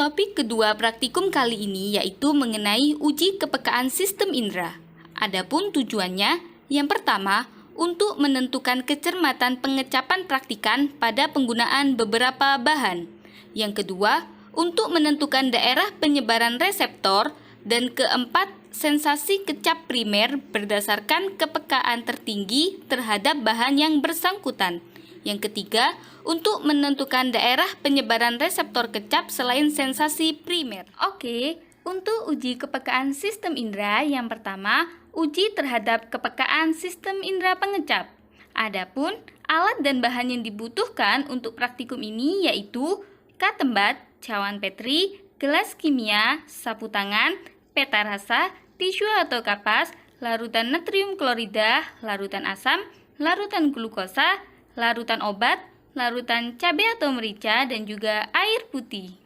Topik kedua praktikum kali ini yaitu mengenai uji kepekaan sistem indera. Adapun tujuannya, yang pertama, untuk menentukan kecermatan pengecapan praktikan pada penggunaan beberapa bahan. Yang kedua, untuk menentukan daerah penyebaran reseptor. Dan keempat, sensasi kecap primer berdasarkan kepekaan tertinggi terhadap bahan yang bersangkutan. Yang ketiga, untuk menentukan daerah penyebaran reseptor kecap selain sensasi primer. Oke, untuk uji kepekaan sistem indera, yang pertama, uji terhadap kepekaan sistem indera pengecap. Adapun alat dan bahan yang dibutuhkan untuk praktikum ini yaitu katembat, cawan petri, gelas kimia, sapu tangan, peta rasa, tisu atau kapas, larutan natrium klorida, larutan asam, larutan glukosa, larutan obat, larutan cabai atau merica, dan juga air putih.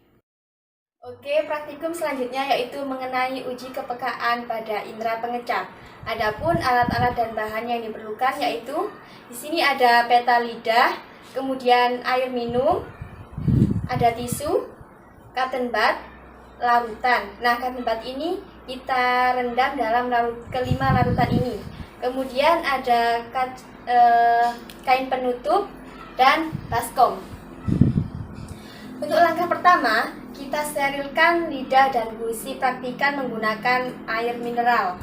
Oke, praktikum selanjutnya yaitu mengenai uji kepekaan pada indera pengecap. Adapun alat-alat dan bahan yang diperlukan yaitu di sini ada peta lidah, kemudian air minum, ada tisu, cotton bud, larutan. Nah, cotton bud ini kita rendam dalam kelima larutan ini. Kemudian ada kain penutup dan baskom. Untuk langkah pertama, kita sterilkan lidah dan gusi praktikan menggunakan air mineral.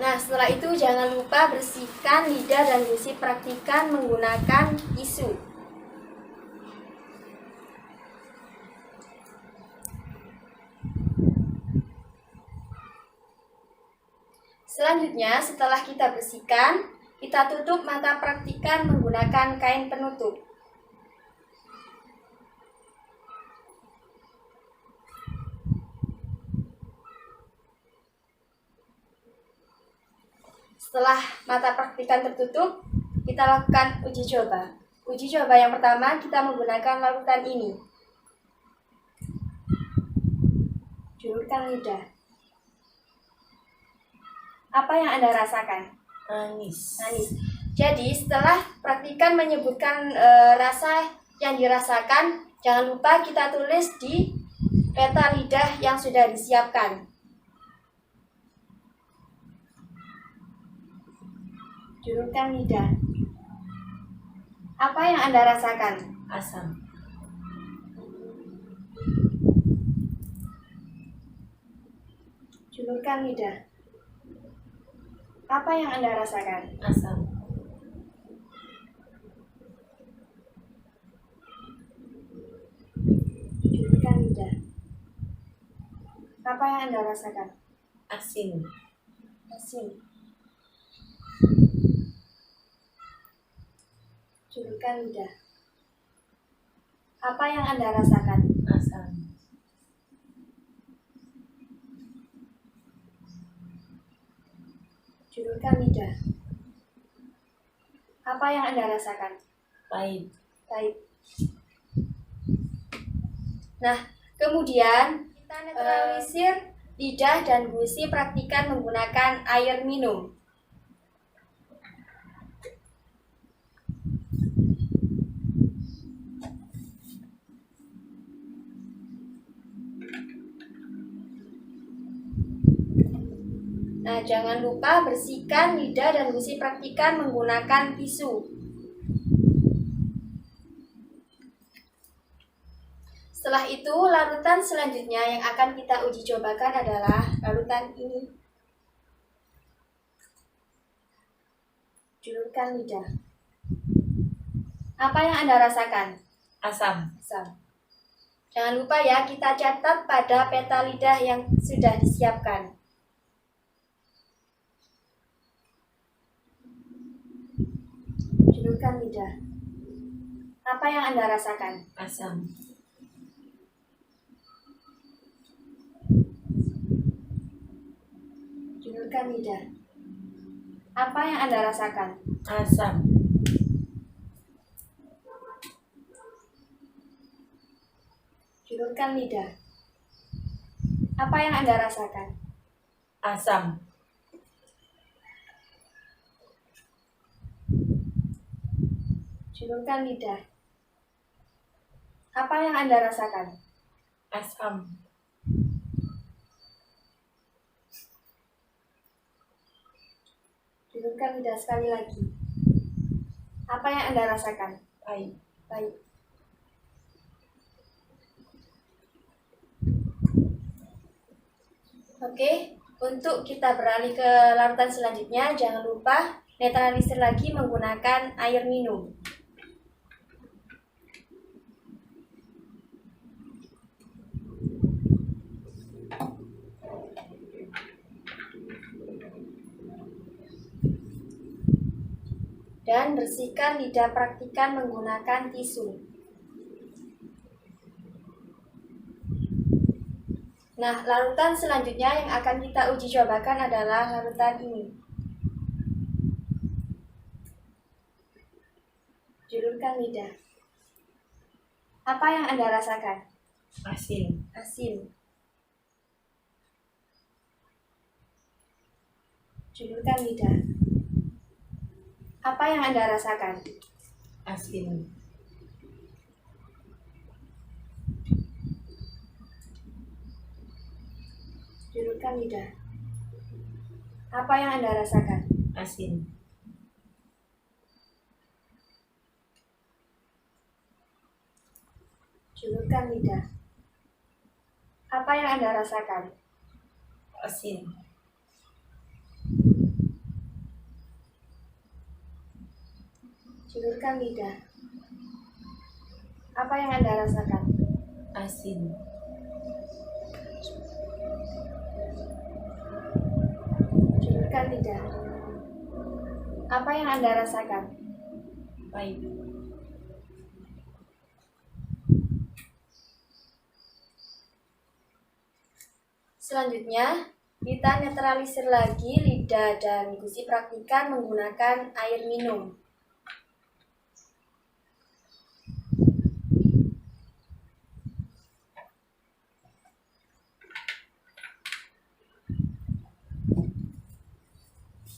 Nah, setelah itu jangan lupa bersihkan lidah dan gusi praktikan menggunakan tisu. Selanjutnya, setelah kita bersihkan, kita tutup mata praktikan menggunakan kain penutup. Setelah mata praktikan tertutup, kita lakukan uji coba. Uji coba yang pertama, kita menggunakan larutan ini. Julurkan lidah. Apa yang Anda rasakan? Manis. Jadi setelah praktikan menyebutkan rasa yang dirasakan, jangan lupa kita tulis di peta lidah yang sudah disiapkan. Julurkan lidah. Apa yang Anda rasakan? Asam. Julurkan lidah. Apa yang Anda rasakan? Asam. Julurkan lidah. Apa yang Anda rasakan? Asin. Asin. Julurkan lidah. Apa yang Anda rasakan? Asam. Julurkan lidah. Apa yang Anda rasakan? Pahit. Pahit. Nah, kemudian kita netralisir lidah dan gusi praktikan menggunakan air minum. Nah, jangan lupa bersihkan lidah dan gusi praktikan menggunakan tisu. Setelah itu, larutan selanjutnya yang akan kita uji cobakan adalah larutan ini. Julurkan lidah. Apa yang Anda rasakan? Asam. Asam. Jangan lupa ya, kita catat pada peta lidah yang sudah disiapkan. Julurkan lidah. Apa yang Anda rasakan? Asam. Julurkan lidah. Apa yang Anda rasakan? Asam. Julurkan lidah. Apa yang Anda rasakan? Asam. Julurkan lidah. Apa yang Anda rasakan? Asam. Julurkan lidah sekali lagi. Apa yang Anda rasakan? Pahit. Baik. Oke, untuk kita beralih ke larutan selanjutnya, jangan lupa netralisir lagi menggunakan air minum. Dan bersihkan lidah praktikan menggunakan tisu. Nah, larutan selanjutnya yang akan kita uji cobakan adalah larutan ini. Julurkan lidah. Apa yang Anda rasakan? Asin. Asin. Julurkan lidah. Apa yang Anda rasakan? Asin. Julurkan lidah. Apa yang Anda rasakan? Asin. Julurkan lidah. Apa yang Anda rasakan? Asin. Julurkan lidah. Apa yang Anda rasakan? Asin. Julurkan lidah. Apa yang Anda rasakan? Pahit. Selanjutnya, kita netralisir lagi lidah dan gusi praktikan menggunakan air minum.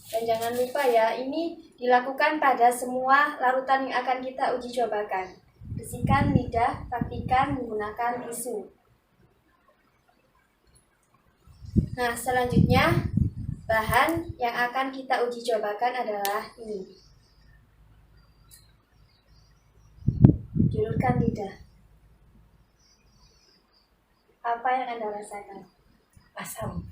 Dan jangan lupa ya, ini dilakukan pada semua larutan yang akan kita uji cobakan. Bersihkan lidah, praktikan menggunakan tisu. Nah, selanjutnya bahan yang akan kita uji cobakan adalah ini. Julurkan lidah. Apa yang Anda rasakan? Asam.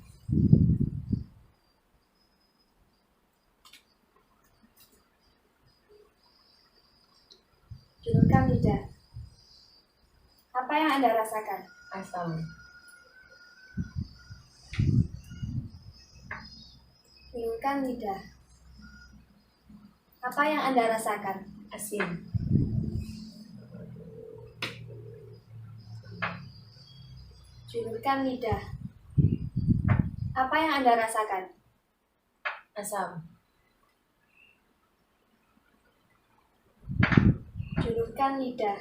Julurkan lidah. Apa yang Anda rasakan? Asam. Julurkan lidah. Apa yang Anda rasakan? Asin. Julurkan lidah. Apa yang Anda rasakan? Asam. Julurkan lidah.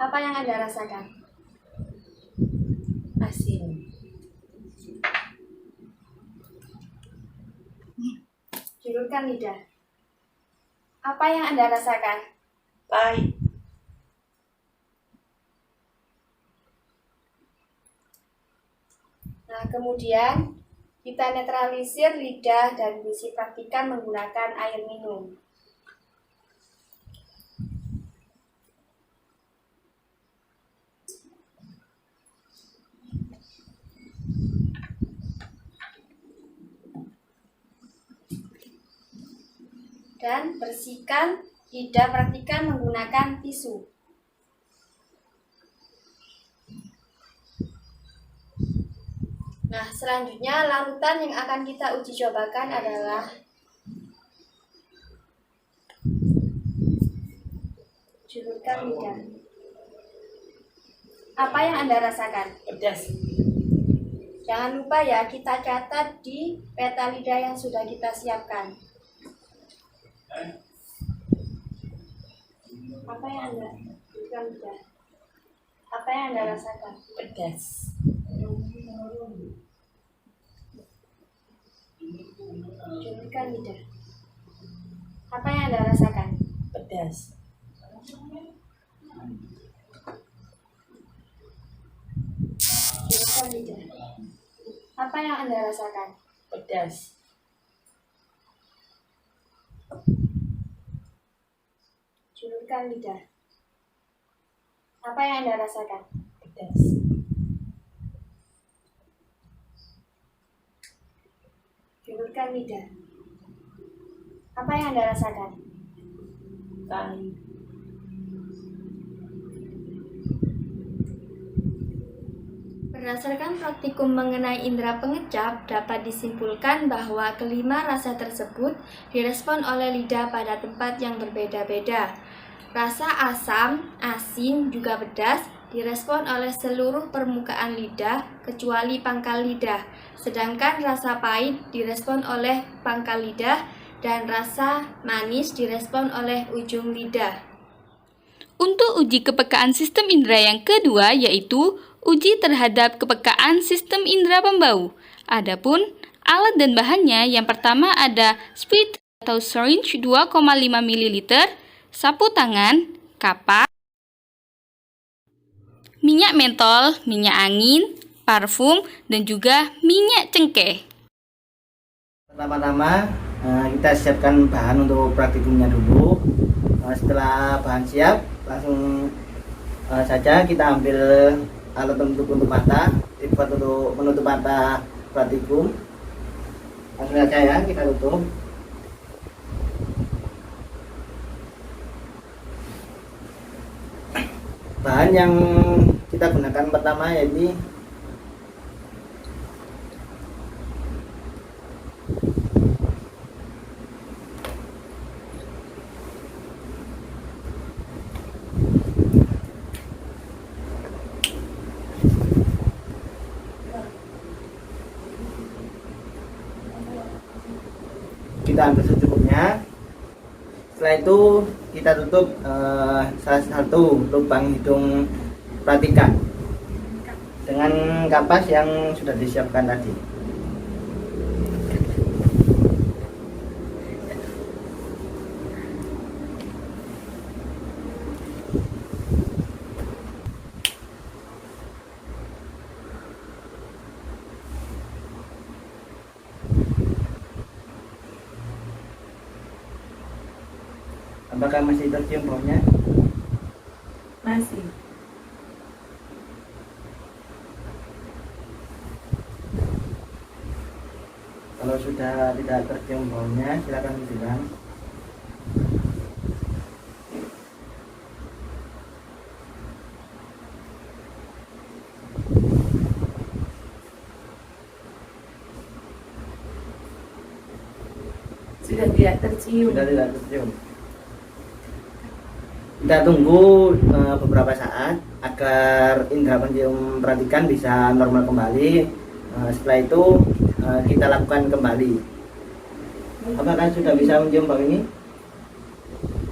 Apa yang Anda rasakan? Asin. Julurkan lidah. Apa yang Anda rasakan? Pahit. Nah, kemudian kita netralisir lidah dan gusi praktikan menggunakan air minum. Dan bersihkan lidah praktikan menggunakan tisu. Nah, selanjutnya larutan yang akan kita uji cobakan adalah julurkan lidah. Apa yang Anda rasakan? Pedas. Jangan lupa ya, kita catat di peta lidah yang sudah kita siapkan. Apa yang Anda julurkan lidah? Apa yang Anda rasakan? Pedas. Julurkan lidah. Apa yang Anda rasakan? Pedas. Julurkan lidah. Apa yang Anda rasakan? Pedas. Julurkan lidah. Apa yang Anda rasakan? Pedas. Julurkan lidah. Apa yang Anda rasakan? Pahit. Berdasarkan praktikum mengenai indera pengecap, dapat disimpulkan bahwa kelima rasa tersebut direspon oleh lidah pada tempat yang berbeda-beda. Rasa asam, asin, juga pedas direspon oleh seluruh permukaan lidah kecuali pangkal lidah, sedangkan rasa pahit direspon oleh pangkal lidah dan rasa manis direspon oleh ujung lidah. Untuk uji kepekaan sistem indera yang kedua yaitu uji terhadap kepekaan sistem indera pembau. Adapun alat dan bahannya yang pertama ada spirit atau syringe 2,5 ml, sapu tangan, kapak, minyak mentol, minyak angin, parfum, dan juga minyak cengkeh. Pertama-tama kita siapkan bahan untuk praktikumnya dulu. Setelah bahan siap, langsung saja kita ambil alat untuk mata, dibuat untuk menutup mata praktikum. Langsung saja ya kita tutup. Bahan yang kita gunakan pertama yaitu kita ambil secukupnya. Setelah itu kita tutup salah satu lubang hidung praktikan dengan kapas yang sudah disiapkan tadi. Apakah masih tercium baunya? Masih. Kalau sudah tidak tercium baunya, silakan bilang. Sudah tidak tercium. Sudah tidak tercium. Kita tunggu beberapa saat agar indera pencium perhatikan bisa normal kembali. Setelah itu kita lakukan kembali. Apakah sudah bisa mencium bau ini?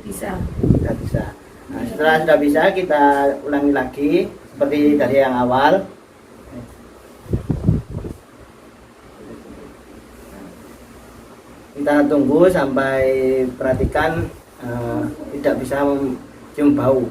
Bisa. Sudah bisa. Nah, setelah sudah bisa kita ulangi lagi seperti dari yang awal. Kita tunggu sampai perhatikan tidak bisa mencium bau.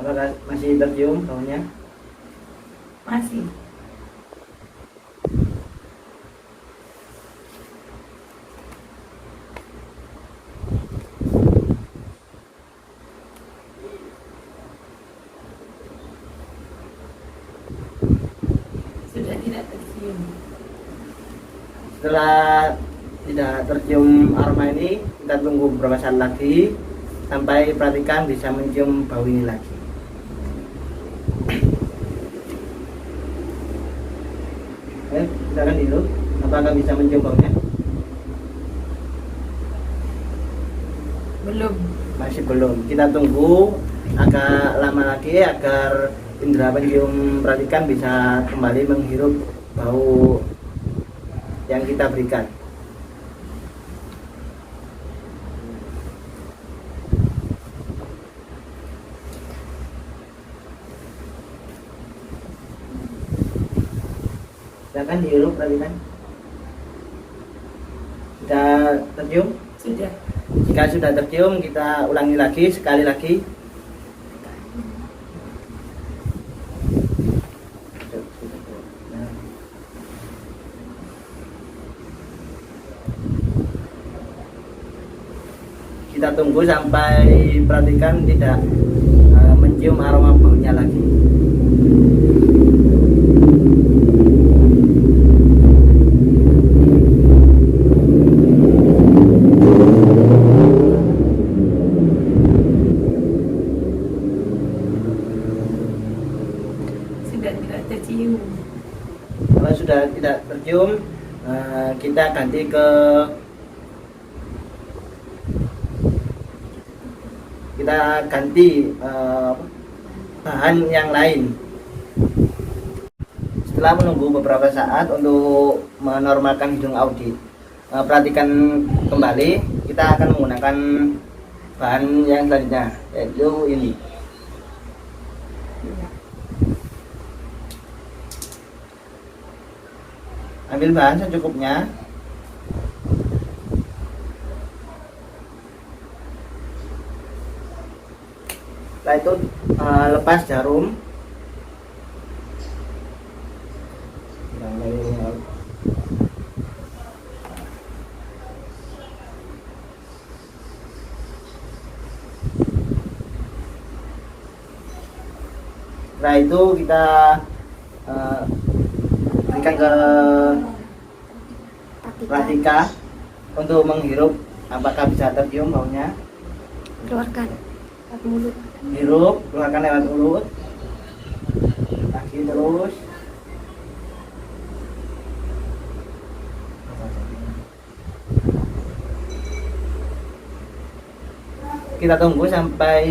Apakah masih tercium baunya? Masih. Sudah tidak tercium. Setelah tidak tercium aroma ini, kita tunggu beberapa saat lagi sampai perhatikan bisa mencium bau ini lagi. Silakan dulu, apakah bisa mencium baunya? Belum. Masih belum. Kita tunggu agak lama lagi agar indera pencium perhatikan bisa kembali menghirup bau yang kita berikan. Silakan dihirup perhatikan. Sudah tercium? Sudah. Jika sudah tercium, kita ulangi lagi sekali lagi. Kita tunggu sampai perhatikan tidak mencium aroma baunya lagi. Sudah tidak tercium. Kalau sudah tidak tercium, kita ganti ke bahan yang lain. Setelah menunggu beberapa saat untuk menormalkan hidung Audi, perhatikan kembali, kita akan menggunakan bahan yang selanjutnya, yaitu ini. Ambil bahan secukupnya. Setelah itu lepas jarum. Setelah itu kita berikan ke Pratika untuk menghirup apakah bisa tercium baunya. Keluarkan lewat mulut. Hirup, keluarkan lewat mulut. Lagi terus. Kita tunggu sampai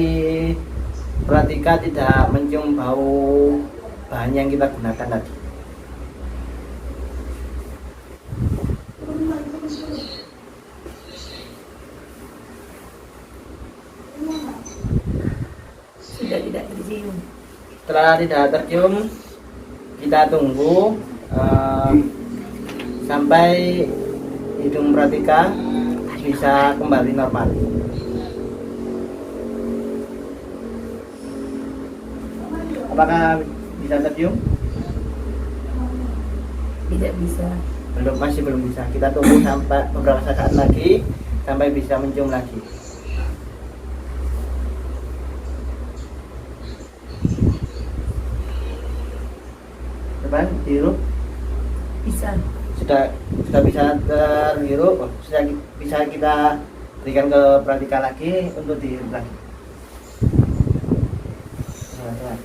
Pratika tidak mencium bau bahan yang kita gunakan tadi. Sudah tidak tercium. Setelah tidak tercium, kita tunggu sampai hidung Pratika bisa kembali normal. Apakah bisa tercium? Tidak bisa. Masih belum bisa. Kita tunggu sampai beberapa saat lagi sampai bisa mencium lagi. Coba dihirup. Bisa. Sudah bisa terhirup. Sudah bisa kita berikan ke Pratika lagi untuk dihirup lagi. Nah.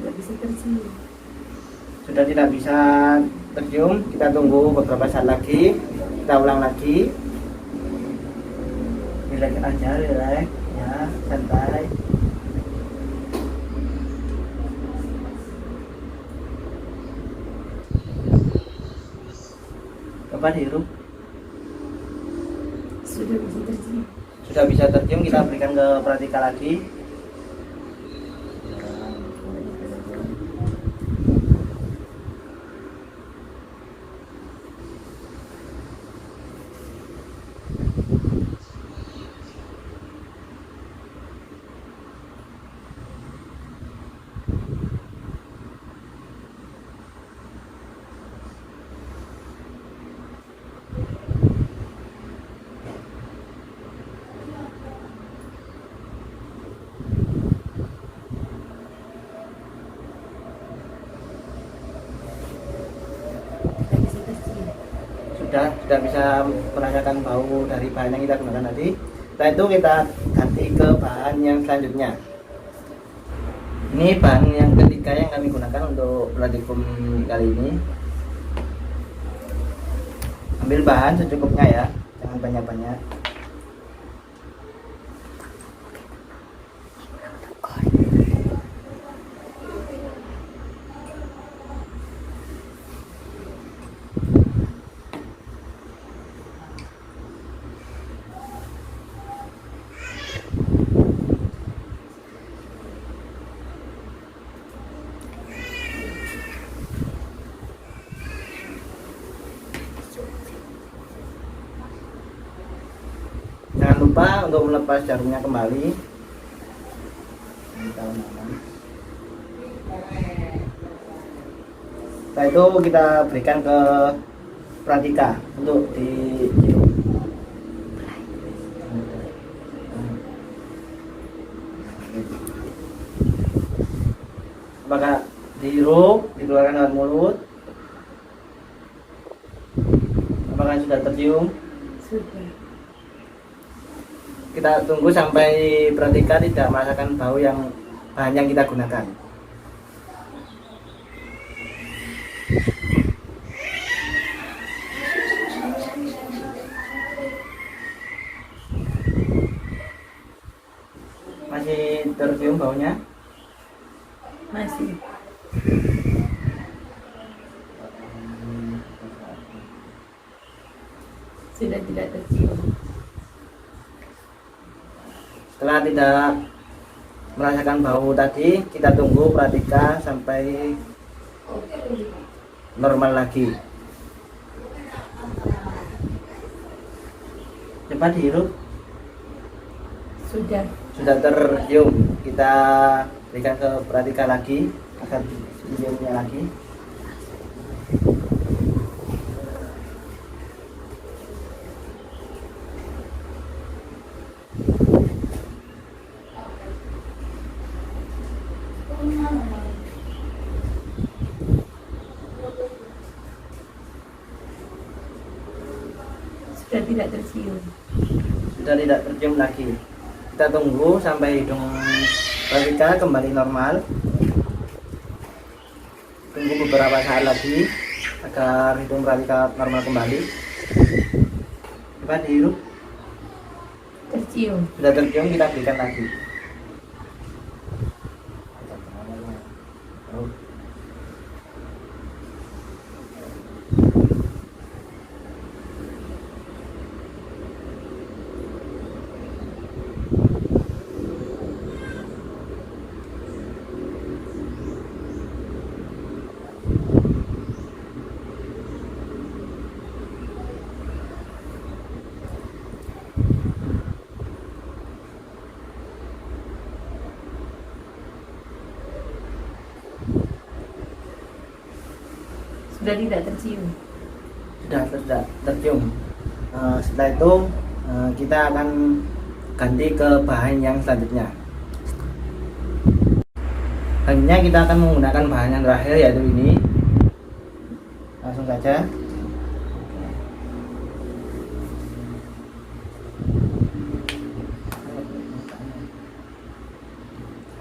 Tidak bisa tercium. Sudah tidak bisa tercium, kita tunggu beberapa saat lagi, kita ulang lagi. Relax aja, relax ya, santai. Coba dihirup. Sudah bisa tercium. Sudah bisa tercium, kita berikan ke Pratika lagi. sudah bisa merasakan bau dari bahan yang kita gunakan tadi. Setelah itu kita ganti ke bahan yang selanjutnya. Ini bahan yang ketiga yang kami gunakan untuk praktikum kali ini. Ambil bahan secukupnya ya, jangan banyak-banyak. Jangan lupa untuk melepas jarumnya kembali. Setelah itu kita berikan ke Pratika untuk dicium. Apakah dihirup, dikeluarkan lewat mulut? Apakah sudah tercium? Sudah. Kita tunggu sampai Pratika tidak merasakan bau yang bahan yang kita gunakan. Masih tercium baunya? Masih. Sudah tidak tercium. Setelah tidak merasakan bau tadi, kita tunggu Pratika sampai normal lagi. Cepat hirup. Sudah. Sudah tercium. Kita berikan ke Pratika lagi agar ciumnya lagi. Sudah tidak tercium. Sudah tidak tercium lagi. Kita tunggu sampai hidung Pratika kembali normal. Tunggu beberapa saat lagi agar hidung Pratika normal kembali. Coba dihirup. Tercium. Sudah tercium, kita berikan lagi. Sudah tidak tercium. Sudah tidak tercium. Setelah itu kita akan ganti ke bahan yang selanjutnya. Selanjutnya kita akan menggunakan bahan yang terakhir, yaitu ini. Langsung saja.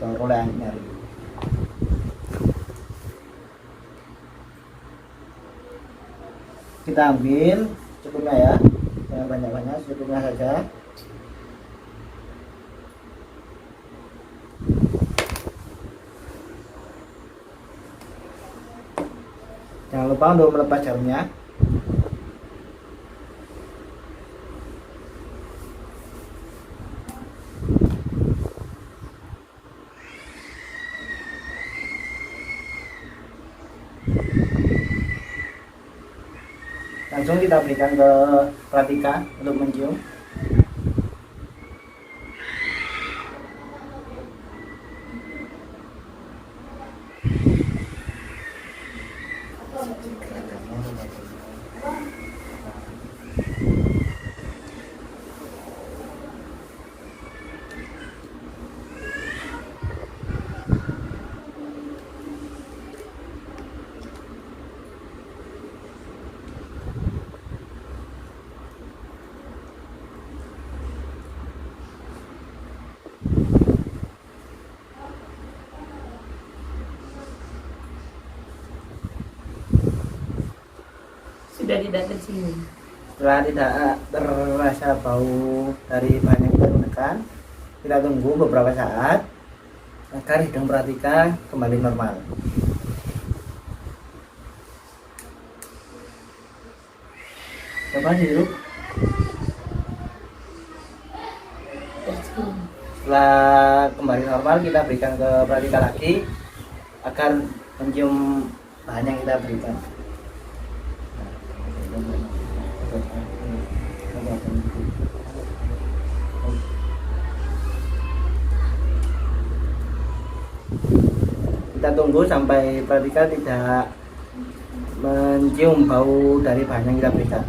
Taruh nyari. Kita ambil cukupnya ya, jangan banyak-banyak, secukupnya saja. Jangan lupa untuk melepas jarumnya. Langsung kita berikan ke Pratika untuk mencium. Sudah tidak tercium. Setelah tidak terasa bau dari bahan yang kita gunakan, kita tunggu beberapa saat agar hidung Pratika kembali normal. Coba dihirup. Tercium. Setelah kembali normal, kita berikan ke Pratika lagi agar mencium bahan yang kita berikan. Kita tunggu sampai Pratika tidak mencium bau dari bahan yang kita berikan.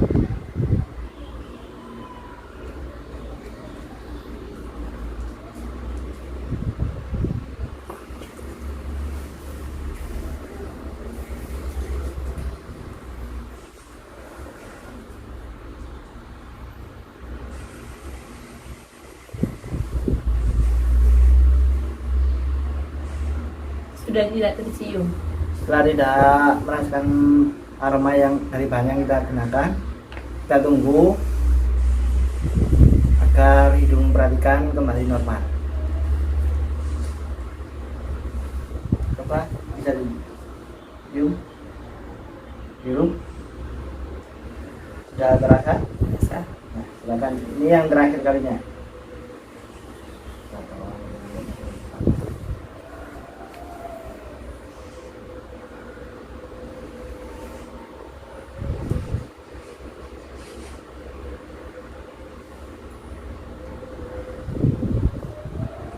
Sudah tidak tercium. Setelah tidak merasakan aroma yang dari bahan yang kita gunakan, kita tunggu agar hidung Pratika kembali normal. Coba bisa cium, hirup. Sudah terasa? Rasa. Nah, silakan. Ini yang terakhir kalinya.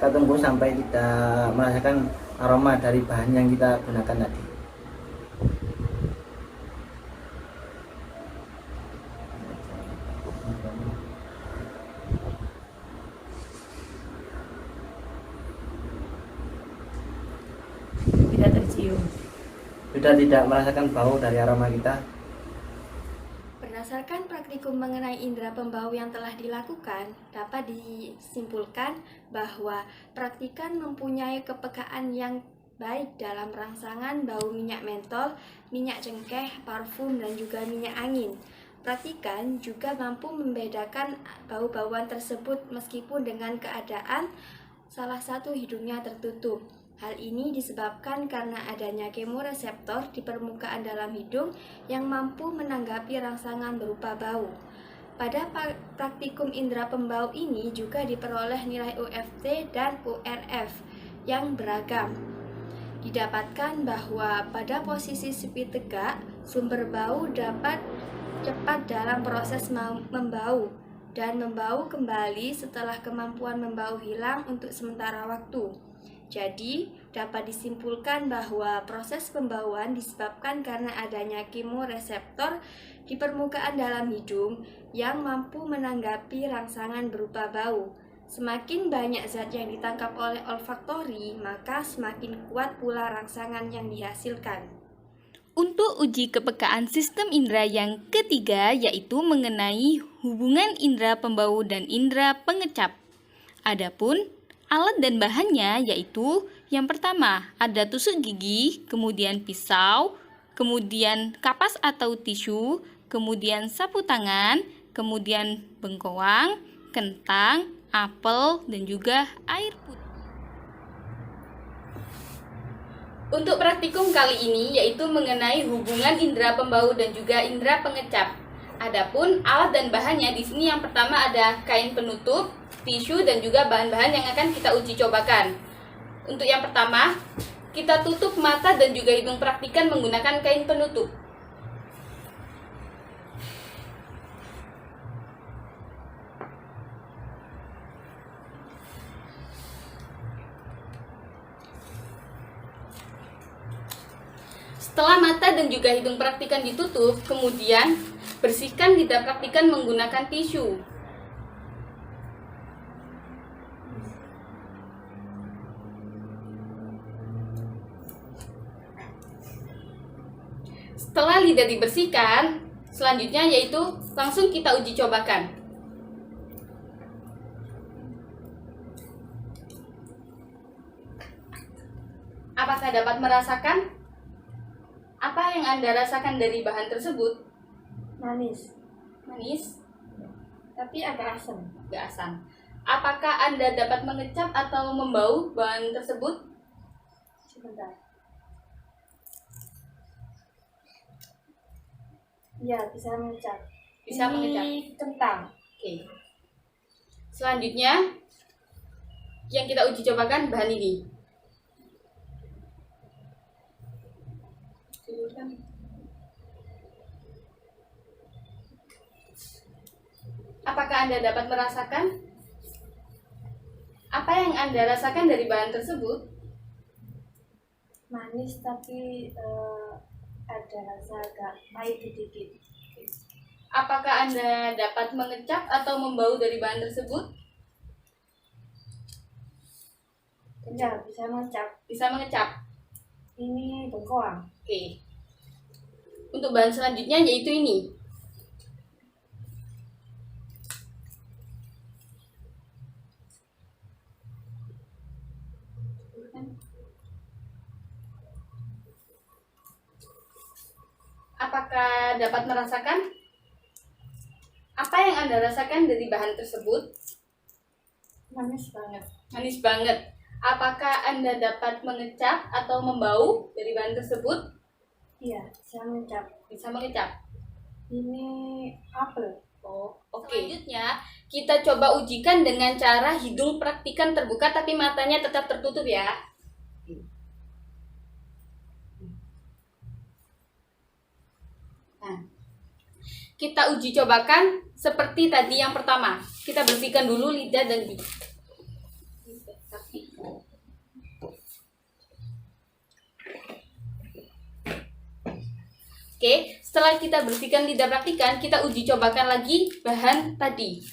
Kita tunggu sampai kita merasakan aroma dari bahan yang kita gunakan tadi. Tidak tercium. Sudah tidak merasakan bau dari aroma kita. Berdasarkan praktikum mengenai indera pembau yang telah dilakukan, dapat disimpulkan bahwa praktikan mempunyai kepekaan yang baik dalam rangsangan bau minyak mentol, minyak cengkeh, parfum, dan juga minyak angin. Praktikan juga mampu membedakan bau-bauan tersebut meskipun dengan keadaan salah satu hidungnya tertutup. Hal ini disebabkan karena adanya kemoreseptor di permukaan dalam hidung yang mampu menanggapi rangsangan berupa bau. Pada praktikum indera pembau ini juga diperoleh nilai UFT dan URF yang beragam. Didapatkan bahwa pada posisi sipit tegak, sumber bau dapat cepat dalam proses membau dan membau kembali setelah kemampuan membau hilang untuk sementara waktu. Jadi, dapat disimpulkan bahwa proses pembauan disebabkan karena adanya kemoreseptor di permukaan dalam hidung yang mampu menanggapi rangsangan berupa bau. Semakin banyak zat yang ditangkap oleh olfaktori, maka semakin kuat pula rangsangan yang dihasilkan. Untuk uji kepekaan sistem indera yang ketiga yaitu mengenai hubungan indera pembau dan indera pengecap. Adapun alat dan bahannya yaitu yang pertama ada tusuk gigi, kemudian pisau, kemudian kapas atau tisu, kemudian sapu tangan, kemudian bengkoang, kentang, apel, dan juga air putih. Untuk praktikum kali ini yaitu mengenai hubungan indera pembau dan juga indera pengecap. Adapun alat dan bahannya di sini yang pertama ada kain penutup, tisu, dan juga bahan-bahan yang akan kita uji cobakan. Untuk yang pertama, kita tutup mata dan juga hidung praktikan menggunakan kain penutup. Setelah mata dan juga hidung praktikan ditutup, kemudian bersihkan lidah praktikan menggunakan tisu. Setelah lidah dibersihkan, selanjutnya yaitu langsung kita uji cobakan. Apakah dapat merasakan? Apa yang Anda rasakan dari bahan tersebut? Manis, Manis, tapi agak asam. agak asam. Apakah Anda dapat mengecap atau membau bahan tersebut? Sebentar. Ya, bisa mengecap. Bisa mengecap. Ini kentang. Oke. Selanjutnya, yang kita uji cobakan bahan ini. Apakah Anda dapat merasakan? Apa yang Anda rasakan dari bahan tersebut? Manis tapi ada rasa agak pahit sedikit. Apakah Anda dapat mengecap atau membau dari bahan tersebut? Ya, bisa mengecap. Bisa mengecap. Ini bengkoang. Oke. Untuk bahan selanjutnya yaitu ini. Apakah dapat merasakan? Apa yang Anda rasakan dari bahan tersebut? Manis banget. Manis banget. Apakah Anda dapat mengecap atau membau dari bahan tersebut? Iya, bisa mengecap. Bisa mengecap. Ini apel. Oh, oke. Selanjutnya, kita coba ujikan dengan cara hidung praktikan terbuka tapi matanya tetap tertutup ya. Nah, kita uji cobakan seperti tadi yang pertama. Kita bersihkan dulu lidah dan gigi. Oke, setelah kita bersihkan lidah praktikan, kita uji cobakan lagi bahan tadi.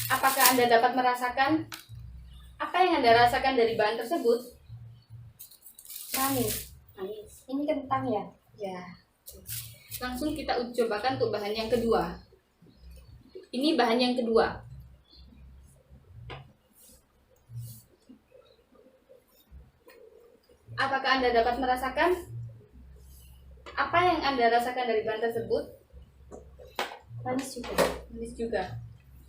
Apakah Anda dapat merasakan? Apa yang Anda rasakan dari bahan tersebut? Manis. Manis. Ini kentang ya? Ya. Langsung kita uji cobakan untuk bahan yang kedua. Ini bahan yang kedua. Apakah Anda dapat merasakan? Apa yang Anda rasakan dari bahan tersebut? Manis juga. Manis juga.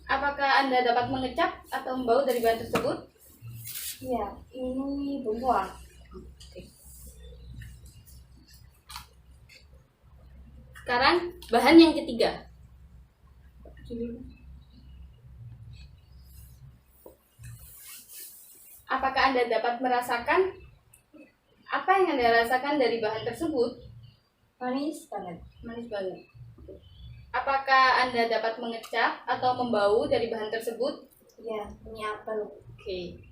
Apakah Anda dapat mengecap atau membau dari bahan tersebut? Iya, ini bengkoang. Sekarang bahan yang ketiga. Apakah Anda dapat merasakan? Apa yang Anda rasakan dari bahan tersebut? Manis banget. Manis banget. Apakah Anda dapat mengecap atau membau dari bahan tersebut? Ya, ini apel. Oke.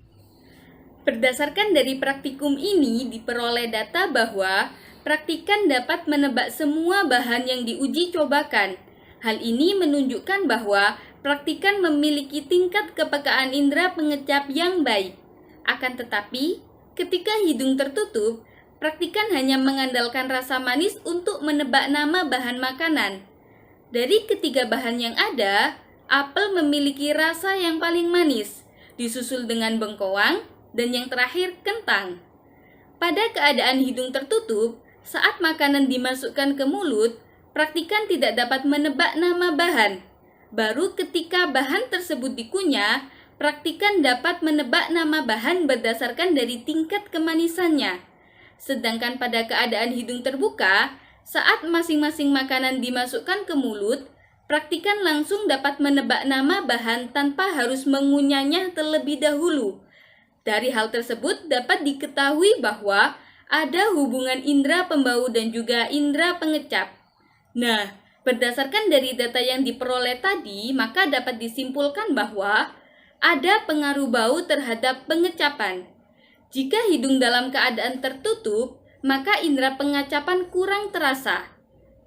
Berdasarkan dari praktikum ini diperoleh data bahwa praktikan dapat menebak semua bahan yang diuji cobakan. Hal ini menunjukkan bahwa praktikan memiliki tingkat kepekaan indera pengecap yang baik. Akan tetapi, ketika hidung tertutup, praktikan hanya mengandalkan rasa manis untuk menebak nama bahan makanan. Dari ketiga bahan yang ada, apel memiliki rasa yang paling manis, disusul dengan bengkoang, dan yang terakhir kentang. Pada keadaan hidung tertutup, saat makanan dimasukkan ke mulut, praktikan tidak dapat menebak nama bahan. Baru ketika bahan tersebut dikunyah, praktikan dapat menebak nama bahan berdasarkan dari tingkat kemanisannya. Sedangkan pada keadaan hidung terbuka, saat masing-masing makanan dimasukkan ke mulut, praktikan langsung dapat menebak nama bahan tanpa harus mengunyahnya terlebih dahulu. Dari hal tersebut dapat diketahui bahwa ada hubungan indera pembau dan juga indera pengecap. Nah, berdasarkan dari data yang diperoleh tadi, maka dapat disimpulkan bahwa ada pengaruh bau terhadap pengecapan. Jika hidung dalam keadaan tertutup, maka indera pengecapan kurang terasa.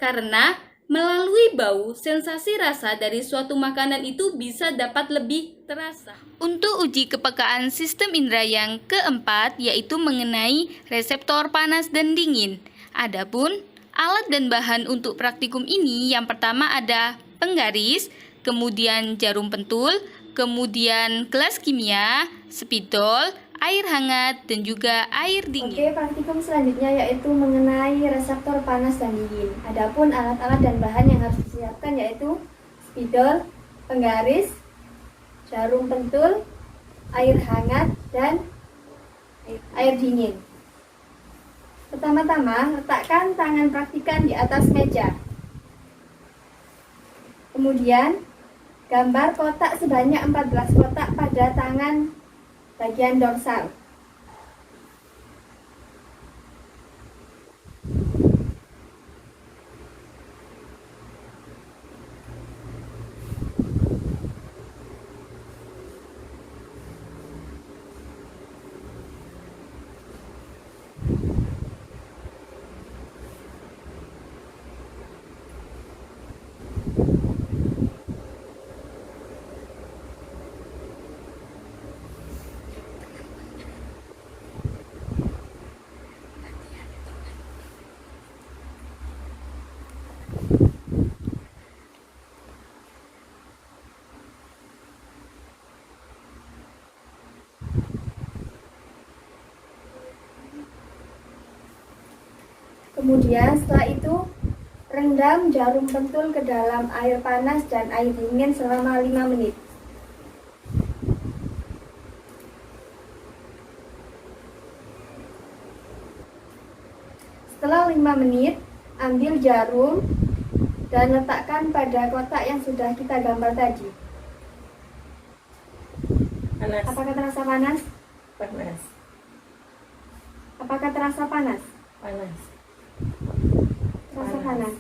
Karena melalui bau, sensasi rasa dari suatu makanan itu bisa dapat lebih terasa. Untuk uji kepekaan sistem indera yang keempat, yaitu mengenai reseptor panas dan dingin. Adapun alat dan bahan untuk praktikum ini yang pertama ada penggaris, kemudian jarum pentul, kemudian gelas kimia, spidol, air hangat, dan juga air dingin. Oke, praktikum selanjutnya yaitu mengenai reseptor panas dan dingin. Adapun alat-alat dan bahan yang harus disiapkan yaitu spidol, penggaris, jarum pentul, air hangat, dan air dingin. Pertama-tama, letakkan tangan praktikan di atas meja. Kemudian, gambar kotak sebanyak 14 kotak pada tangan bagian dorsal. Kemudian setelah itu rendam jarum pentul ke dalam air panas dan air dingin selama 5 menit. Setelah 5 menit, ambil jarum dan letakkan pada kotak yang sudah kita gambar tadi. Panas. Apakah terasa panas? Panas. Apakah terasa panas? Panas. Terasa panas.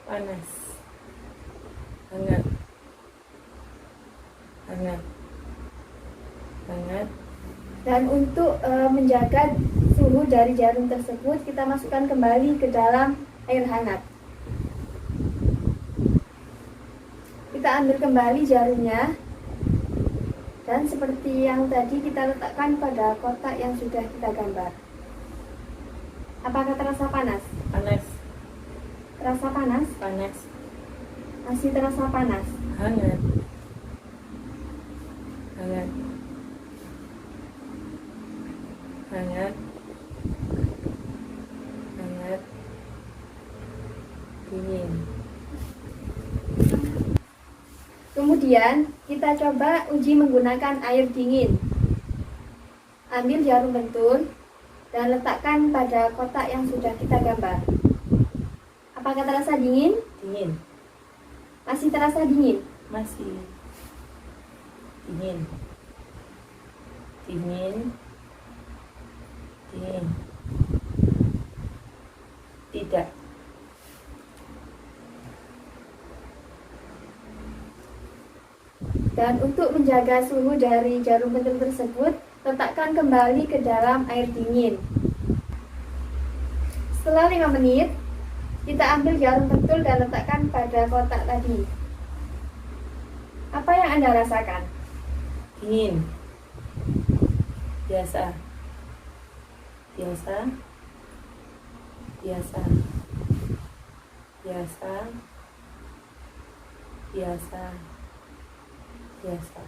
Panas. Hangat. Hangat. Hangat. Dan untuk menjaga suhu dari jarum tersebut, kita masukkan kembali ke dalam air hangat. Kita ambil kembali jarumnya, dan seperti yang tadi kita letakkan pada kotak yang sudah kita gambar. Apakah terasa panas? Panas. Terasa panas? Panas. Masih terasa panas? Hangat. Hangat. Hangat. Hangat. Dingin. Kemudian kita coba uji menggunakan air dingin. Ambil jarum pentul dan letakkan pada kotak yang sudah kita gambar. Apakah terasa dingin? Dingin. Masih terasa dingin? Masih. Dingin. Dingin. Dingin. Tidak. Dan untuk menjaga suhu dari jarum pentul tersebut, letakkan kembali ke dalam air dingin. Setelah 5 menit, kita ambil jarum pentul dan letakkan pada kotak tadi. Apa yang Anda rasakan? Dingin. Biasa. Biasa. Biasa. Biasa. Biasa. Biasa.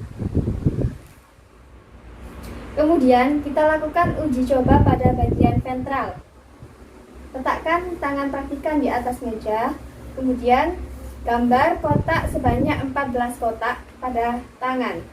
Kemudian kita lakukan uji coba pada bagian ventral. Letakkan tangan praktikan di atas meja, kemudian gambar kotak sebanyak 14 kotak pada tangan.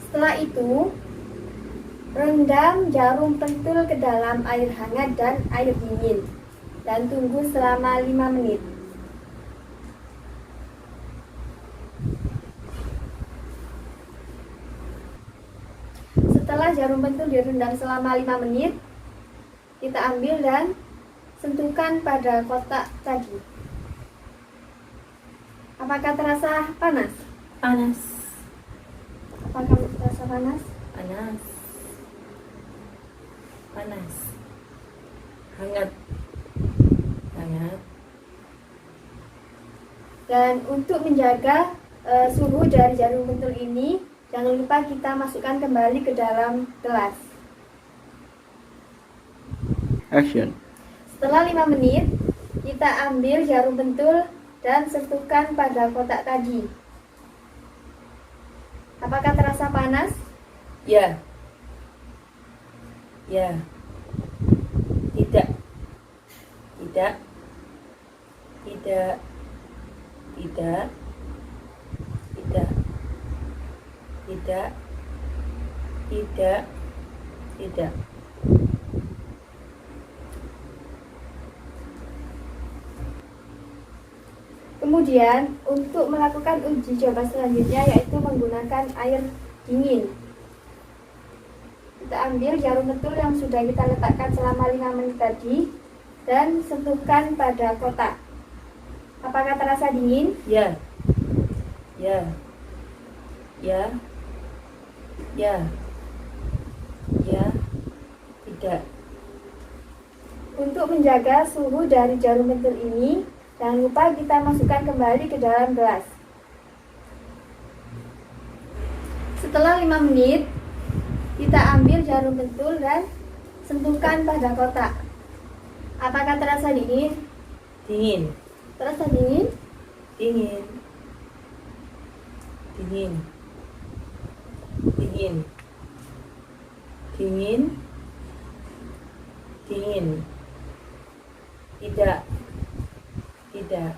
Setelah itu, rendam jarum pentul ke dalam air hangat dan air dingin dan tunggu selama 5 menit. Setelah jarum pentul direndam selama 5 menit, kita ambil dan sentuhkan pada kotak tadi. Apakah terasa panas? Panas. Apakah terasa panas? Panas. Panas. Hangat. hangat. Dan untuk menjaga suhu dari jarum pentul ini, jangan lupa kita masukkan kembali ke dalam gelas. Action. Setelah 5 menit, kita ambil jarum pentul dan sentuhkan pada kotak tadi. Apakah terasa panas? Ya. Ya. Tidak. Tidak. Tidak. Tidak. Tidak. Tidak. Tidak. Tidak. Kemudian, untuk melakukan uji coba selanjutnya yaitu menggunakan air dingin. Kita ambil jarum pentul yang sudah kita letakkan selama 5 menit tadi dan sentuhkan pada kotak. Apakah terasa dingin? Ya. Ya. Ya. Ya. Ya. Tidak. Untuk menjaga suhu dari jarum pentul ini, jangan lupa kita masukkan kembali ke dalam gelas. Setelah 5 menit, kita ambil jarum pentul dan sentuhkan pada kotak. Apakah terasa dingin? Dingin. Terasa dingin? Dingin. Dingin. Dingin. Dingin. Dingin. Tidak. Tidak.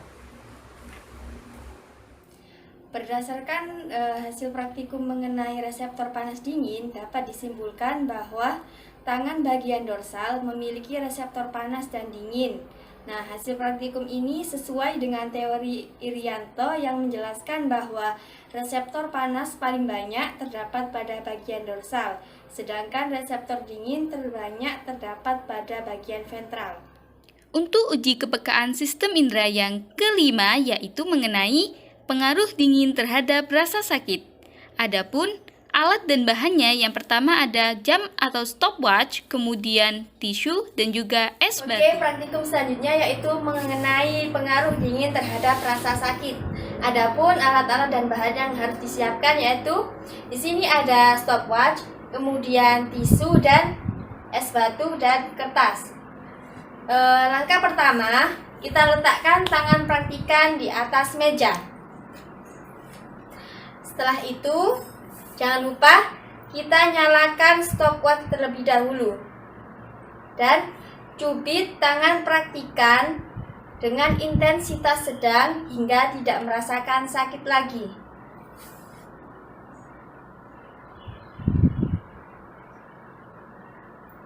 Berdasarkan hasil praktikum mengenai reseptor panas dingin, dapat disimpulkan bahwa tangan bagian dorsal memiliki reseptor panas dan dingin. Nah, hasil praktikum ini sesuai dengan teori Irianto yang menjelaskan bahwa reseptor panas paling banyak terdapat pada bagian dorsal, sedangkan reseptor dingin terbanyak terdapat pada bagian ventral. Untuk uji kepekaan sistem indera yang kelima yaitu mengenai pengaruh dingin terhadap rasa sakit. Adapun alat dan bahannya yang pertama ada jam atau stopwatch, kemudian tisu dan juga es Oke, batu. praktikum selanjutnya yaitu mengenai pengaruh dingin terhadap rasa sakit. Adapun alat-alat dan bahan yang harus disiapkan yaitu di sini ada stopwatch, kemudian tisu dan es batu dan kertas. Langkah pertama, kita letakkan tangan praktikan di atas meja. Setelah itu, jangan lupa kita nyalakan stopwatch terlebih dahulu. Dan cubit tangan praktikan dengan intensitas sedang hingga tidak merasakan sakit lagi.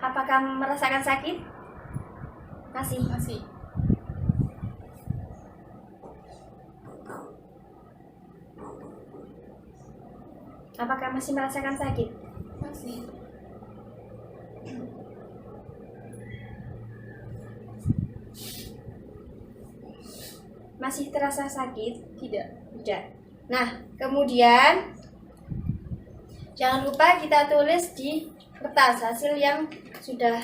Apakah merasakan sakit? Masih. Apakah masih merasakan sakit? Masih. Masih terasa sakit? Tidak. Nah, kemudian jangan lupa kita tulis di kertas hasil yang sudah.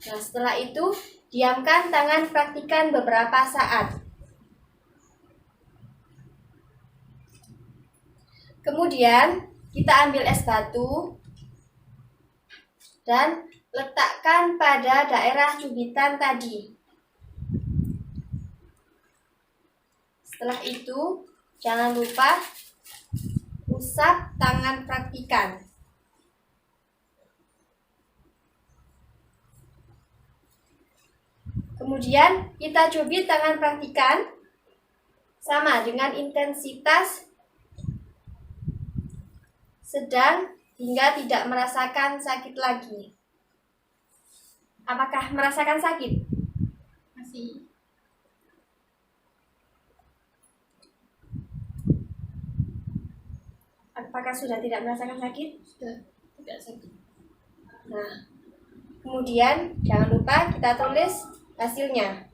Nah, setelah itu diamkan tangan praktikan beberapa saat. Kemudian kita ambil es batu dan letakkan pada daerah cubitan tadi. Setelah itu, jangan lupa usap tangan praktikan. Kemudian kita cubit tangan praktikan sama dengan intensitas sedang hingga tidak merasakan sakit lagi. Apakah merasakan sakit? Masih. Apakah sudah tidak merasakan sakit? Sudah tidak sakit. Nah, kemudian jangan lupa kita tulis hasilnya.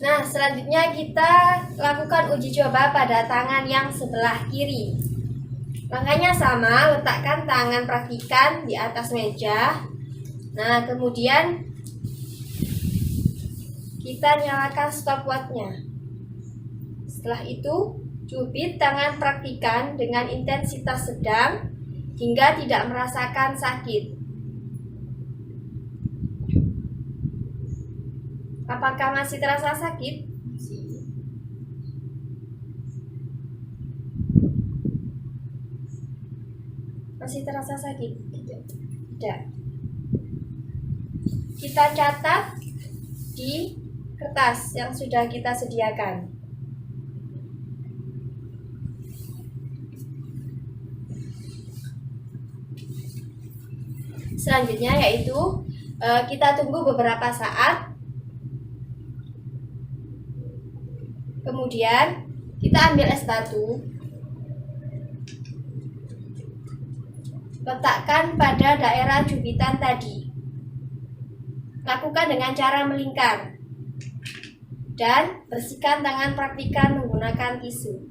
Nah, selanjutnya kita lakukan uji coba pada tangan yang sebelah kiri. Langkahnya sama, letakkan tangan praktikan di atas meja. Nah, kemudian kita nyalakan stopwatchnya. Setelah itu, cubit tangan praktikan dengan intensitas sedang hingga tidak merasakan sakit. Apakah masih terasa sakit? Masih terasa sakit? Tidak. Kita catat di kertas yang sudah kita sediakan. Selanjutnya yaitu kita tunggu beberapa saat. Kemudian kita ambil es batu, letakkan pada daerah cubitan tadi. Lakukan dengan cara melingkar dan bersihkan tangan praktikan menggunakan tisu.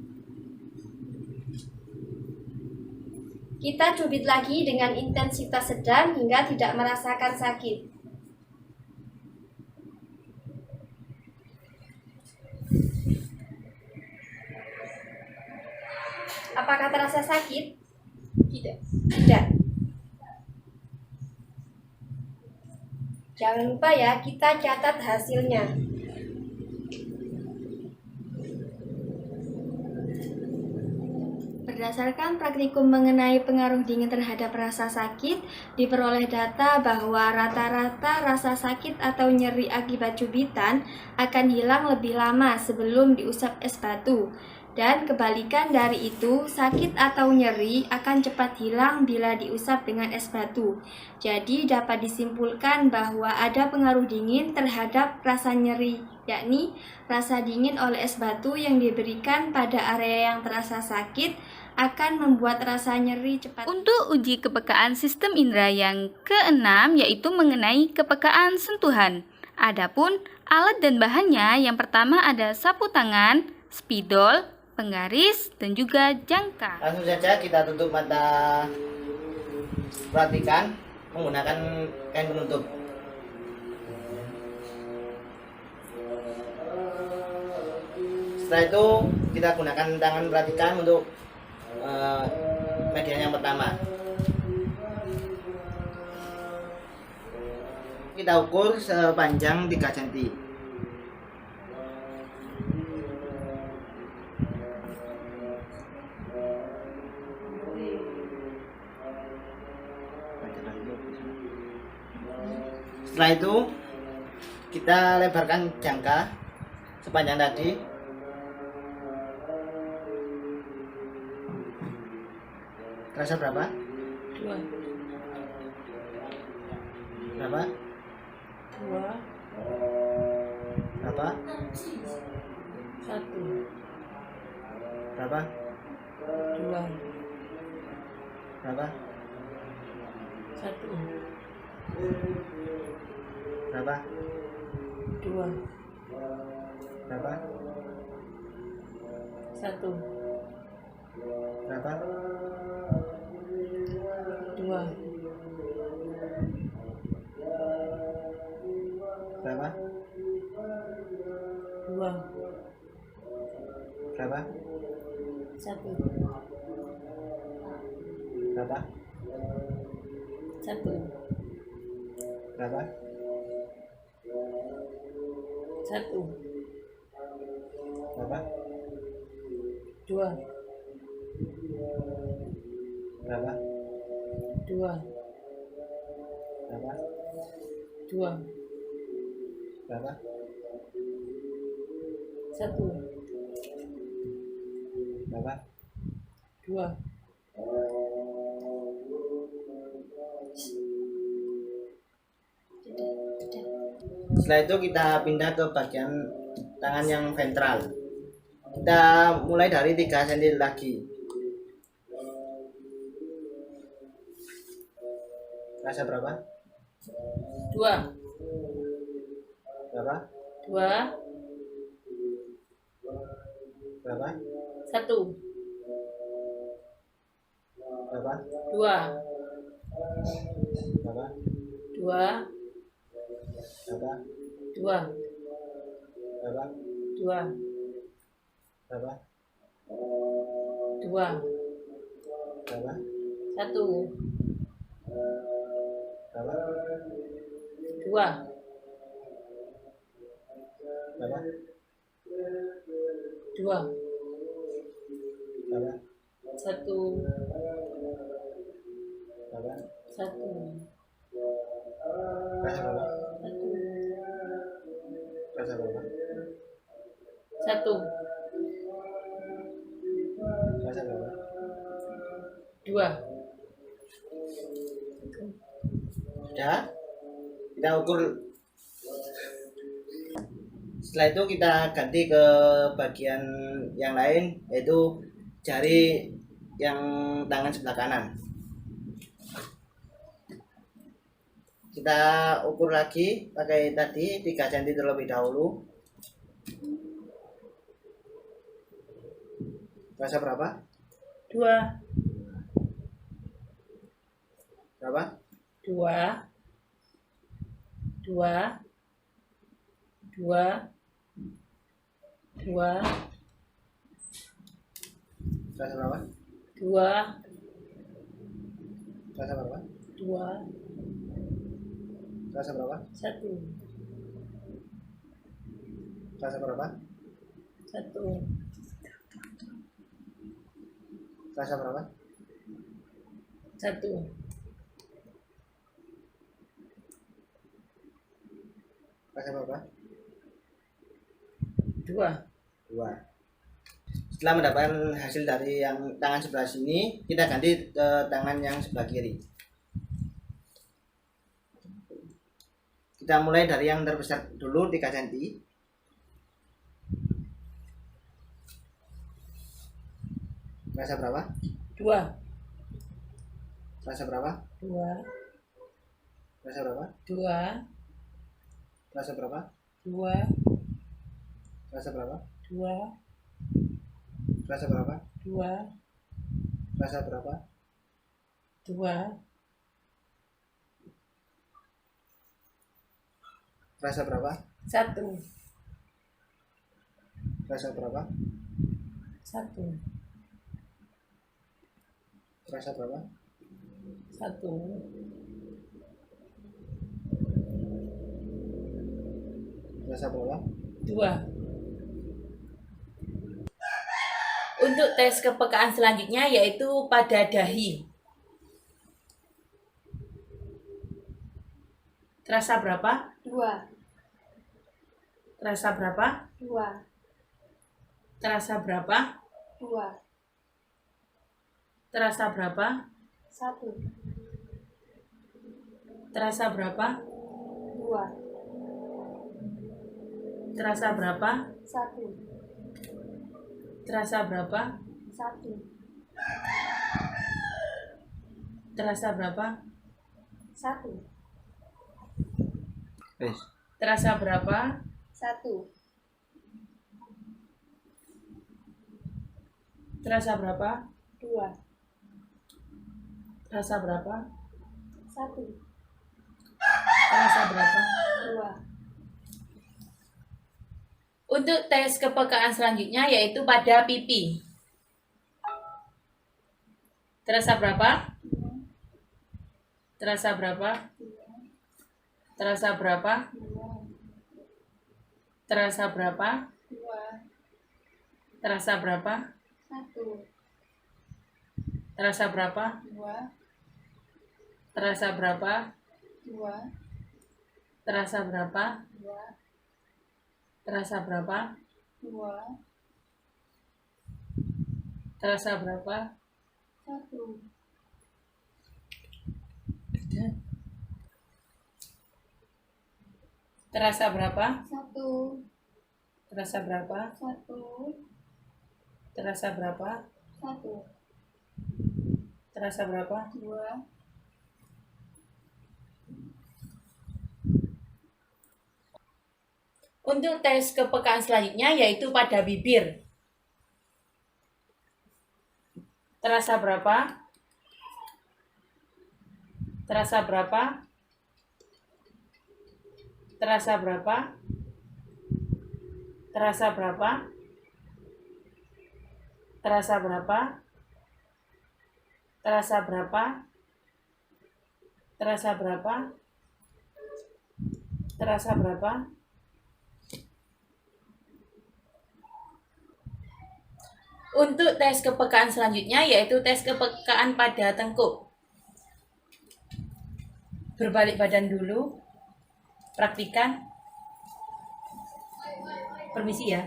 Kita cubit lagi dengan intensitas sedang hingga tidak merasakan sakit. Apakah terasa sakit? Tidak. Tidak. Jangan lupa ya, kita catat hasilnya. Berdasarkan praktikum mengenai pengaruh dingin terhadap rasa sakit, diperoleh data bahwa rata-rata rasa sakit atau nyeri akibat cubitan akan hilang lebih lama sebelum diusap es batu. Dan kebalikan dari itu, sakit atau nyeri akan cepat hilang bila diusap dengan es batu. Jadi dapat disimpulkan bahwa ada pengaruh dingin terhadap rasa nyeri, yakni rasa dingin oleh es batu yang diberikan pada area yang terasa sakit akan membuat rasa nyeri cepat. Untuk uji kepekaan sistem indera yang keenam yaitu mengenai kepekaan sentuhan. Adapun alat dan bahannya, yang pertama ada sapu tangan, spidol, penggaris, dan juga jangka. Langsung saja kita tutup mata praktikan menggunakan kain penutup. Setelah itu kita gunakan tangan praktikan untuk median yang pertama. Kita ukur sepanjang 3 cm. Setelah itu kita lebarkan jangka sepanjang tadi. Rasa berapa? 2. Berapa? 2. Berapa? 1. Berapa? 2. Berapa? 1. Berapa? 2. Berapa? 1. Berapa? 2. Berapa? 2. Berapa? 1. Berapa? 1. Berapa? 1. Berapa? 2. Berapa? 2. Berapa? 2. Berapa? 1. Berapa? 2. Setelah itu kita pindah ke bagian tangan yang ventral. Kita mulai dari 3 cm lagi. Rasa berapa? 2. Berapa? 2. Berapa? 1, Berapa? 2, Berapa? 2, Berapa? 2, Berapa? 2, Berapa? 2, Berapa? 1, Berapa? 2, Berapa? 2, Berapa? 1, Berapa? 1, Rasa berapa? 1, Rasa berapa? 1, Rasa berapa? 2. Sudah? Kita ukur. Setelah itu kita ganti ke bagian yang lain, yaitu jari yang tangan sebelah kanan. Kita ukur lagi pakai tadi 3 cm terlebih dahulu. Rasa berapa? 2, Berapa? 2, 2, 2, 2, Rasa berapa? 2, Rasa berapa? 2, Rasa berapa? 1, Rasa berapa? 1, Rasa berapa? 1, Rasa berapa? 2. 2. Setelah mendapatkan hasil dari yang tangan sebelah sini, kita ganti ke tangan yang sebelah kiri. Kita mulai dari yang terbesar dulu 3 cm. Rasa berapa? 2, Rasa berapa? 2, Rasa berapa? 2, Rasa berapa? 2, Rasa berapa? 2, Rasa berapa? 2, Rasa berapa? 2, Rasa berapa? 1, Rasa berapa? 1, Rasa berapa? 1, Rasa berapa? 2. Untuk tes kepekaan selanjutnya yaitu pada dahi. Terasa berapa? 2, Terasa berapa? 2, Terasa berapa? 2, Terasa berapa? 1, Terasa berapa? 2, Terasa berapa? 1, Terasa berapa? 1, Terasa berapa? 1, Wes. Terasa berapa? 1, Terasa berapa? 2, Terasa berapa? 1, Terasa berapa? 2. Untuk tes kepekaan selanjutnya yaitu pada pipi. Terasa berapa? Terasa berapa? Terasa berapa? Terasa berapa? 2, Terasa berapa? 1, Terasa berapa? 2, Terasa berapa? 2, Terasa berapa? 2, Terasa berapa? 2, Terasa berapa? 1, Terasa berapa? 1, Terasa berapa? 1, Terasa berapa? 1, Terasa berapa? 2, Untuk tes kepekaan selanjutnya yaitu pada bibir. Terasa berapa? Terasa berapa? Terasa berapa? Terasa berapa? Terasa berapa? Terasa berapa? Terasa berapa? Terasa berapa? Untuk tes kepekaan selanjutnya yaitu tes kepekaan pada tengkuk. Berbalik badan dulu. Praktikan. Permisi ya.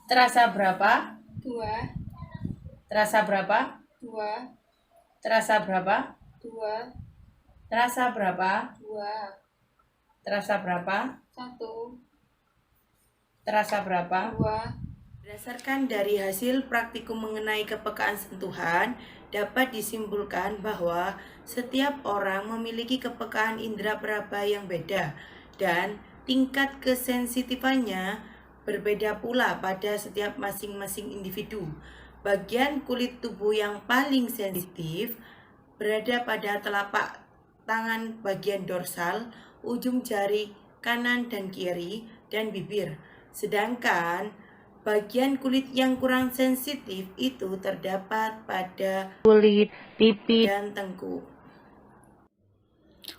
Terasa berapa? 2, Terasa berapa? 2, Terasa berapa? 2, Terasa berapa? 2, Terasa berapa? 1, Terasa berapa? 2. Berdasarkan dari hasil praktikum mengenai kepekaan sentuhan, dapat disimpulkan bahwa setiap orang memiliki kepekaan indera peraba yang beda dan tingkat kesensitifannya berbeda pula pada setiap masing-masing individu. Bagian kulit tubuh yang paling sensitif berada pada telapak tangan bagian dorsal, ujung jari kanan dan kiri, dan bibir. Sedangkan bagian kulit yang kurang sensitif itu terdapat pada kulit, pipi, dan tengkuk.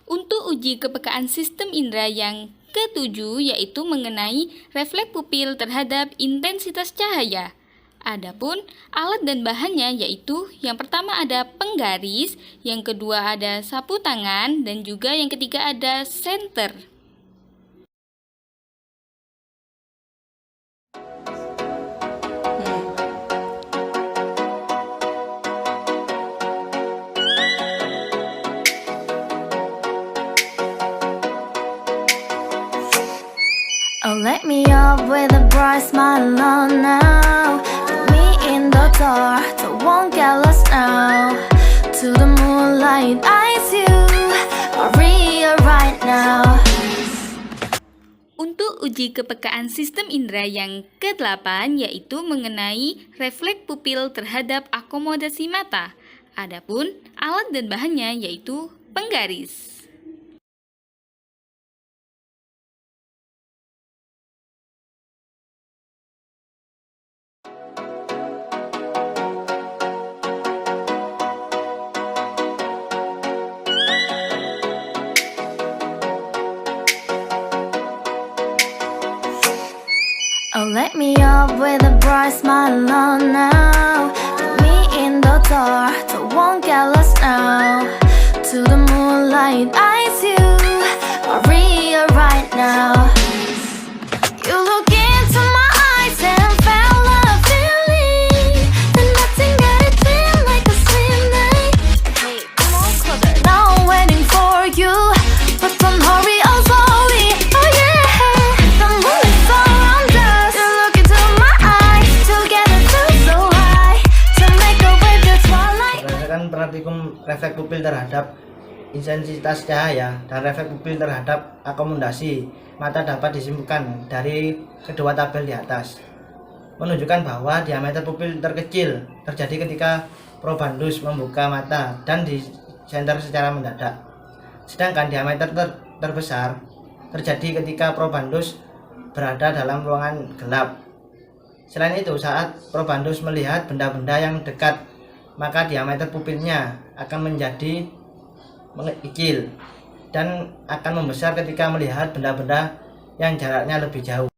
Untuk uji kepekaan sistem indera yang ketujuh yaitu mengenai refleks pupil terhadap intensitas cahaya. Adapun alat dan bahannya yaitu yang pertama ada penggaris, yang kedua ada sapu tangan, dan juga yang ketiga ada senter. Oh, let me up with a bright smile on now. Put me in the dark, so won't get lost now. To the moonlight, eyes you are real right now. Untuk uji kepekaan sistem indera yang ke-8 yaitu mengenai refleks pupil terhadap akomodasi mata. Adapun alat dan bahannya yaitu penggaris. Oh, let me up with a bright smile on now. Put me in the dark, so won't get lost now. To the moonlight, eyes you are real right now. You look into my eyes and felt a feeling. Then nothing got it feel like a slim night. Hey, come on closer. Now I'm waiting for you, but don't hurry, oh slowly. Oh yeah, the moon is around us. You look into my eyes, together feel so high. To make a way the twilight. Berdasarkan praktikum refleks pupil terhadap intensitas cahaya dan refleks pupil terhadap akomodasi mata dapat disimpulkan dari kedua tabel di atas, menunjukkan bahwa diameter pupil terkecil terjadi ketika probandus membuka mata dan disenter secara mendadak. Sedangkan diameter terbesar terjadi ketika probandus berada dalam ruangan gelap. Selain itu, saat probandus melihat benda-benda yang dekat, maka diameter pupilnya akan menjadi mengecil dan akan membesar ketika melihat benda-benda yang jaraknya lebih jauh.